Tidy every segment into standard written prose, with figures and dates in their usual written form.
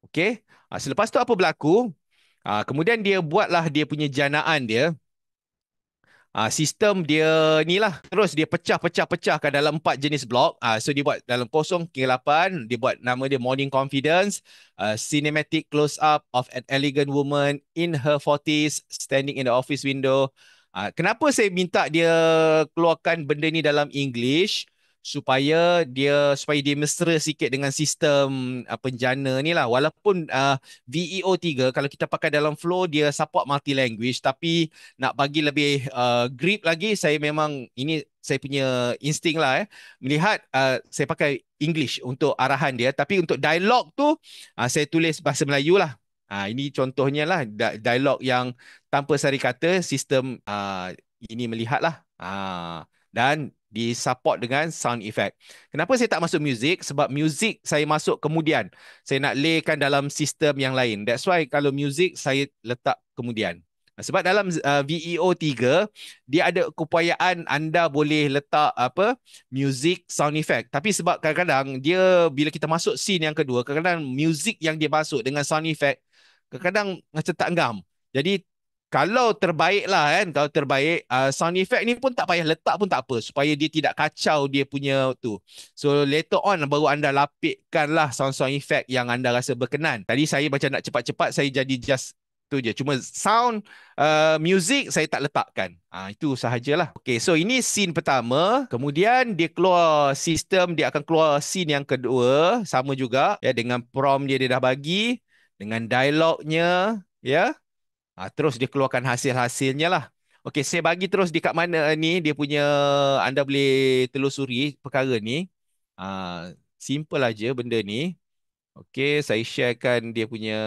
Okey. Selepas tu apa berlaku? Kemudian dia buatlah dia punya janaan dia. Sistem dia ni lah. Terus dia pecahkan dalam 4 jenis blok. So dia buat dalam 0 hingga 8. Dia buat nama dia Morning Confidence. Cinematic close-up of an elegant woman in her 40s standing in the office window. Kenapa saya minta dia keluarkan benda ni dalam English? Supaya dia mesra sikit dengan sistem penjana ni lah. Walaupun VEO 3 kalau kita pakai dalam Flow dia support multi language, tapi nak bagi lebih grip lagi, saya memang ini saya punya insting lah melihat saya pakai English untuk arahan dia, tapi untuk dialog tu saya tulis bahasa Melayu lah. Ini contohnya lah dialog yang tanpa sari kata, sistem ini melihat lah. Dan disupport dengan sound effect. Kenapa saya tak masuk muzik? Sebab muzik saya masuk kemudian. Saya nak laykan dalam sistem yang lain. That's why kalau muzik saya letak kemudian. Sebab dalam VEO 3 dia ada keupayaan anda boleh letak muzik sound effect. Tapi sebab kadang-kadang dia bila kita masuk scene yang kedua, kadang-kadang muzik yang dia masuk dengan sound effect kadang-kadang macam tak ngam. Jadi kalau terbaik lah kalau terbaik sound effect ni pun tak payah letak pun tak apa, supaya dia tidak kacau dia punya tu. So later on baru anda lapikkan lah sound effect yang anda rasa berkenan. Tadi saya macam nak cepat-cepat, saya jadi just tu je. Cuma sound music saya tak letakkan. Itu sahajalah. Okay, so ini scene pertama. Kemudian dia keluar sistem, dia akan keluar scene yang kedua. Sama juga dengan prompt dia dah bagi, dengan dialognya terus dia keluarkan hasil-hasilnya lah. Okey, saya bagi terus dekat mana ni dia punya, anda boleh telusuri perkara ni. Simple aja benda ni. Okey, saya sharekan dia punya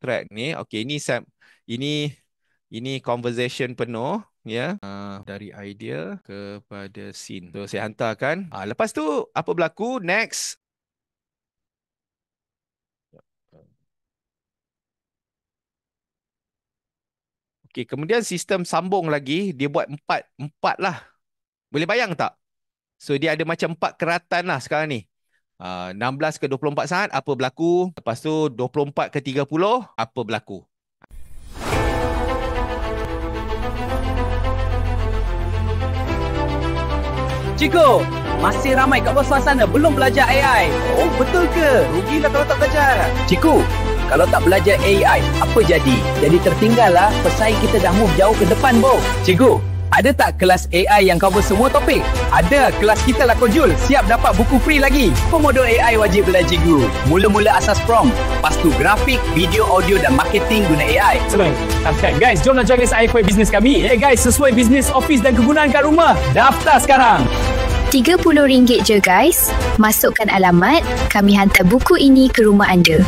track ni. Okey, ini conversation penuh dari idea kepada scene. So saya hantarkan. Lepas tu apa berlaku next? Okey, kemudian sistem sambung lagi, dia buat empat lah. Boleh bayang tak? So dia ada macam 4 keratan lah sekarang ni. 16 ke 24 saat, apa berlaku? Lepas tu 24 ke 30, apa berlaku? Cikgu, masih ramai kat luar sana belum belajar AI. Oh, betul ke? Rugilah kalau tak belajar. Cikgu, kalau tak belajar AI, apa jadi? Jadi tertinggal lah, pesaing kita dah move jauh ke depan, bro. Cikgu, ada tak kelas AI yang cover semua topik? Ada, kelas kita lah Kojul. Siap dapat buku free lagi. Pemodul AI wajib belajar cikgu. Mula-mula asas prompt, lepas tu grafik, video, audio dan marketing guna AI. Subscribe guys, jom nak join SIFY bisnes kami. Guys, sesuai bisnes office dan kegunaan kat rumah. Daftar sekarang. RM30 je guys. Masukkan alamat, kami hantar buku ini ke rumah anda.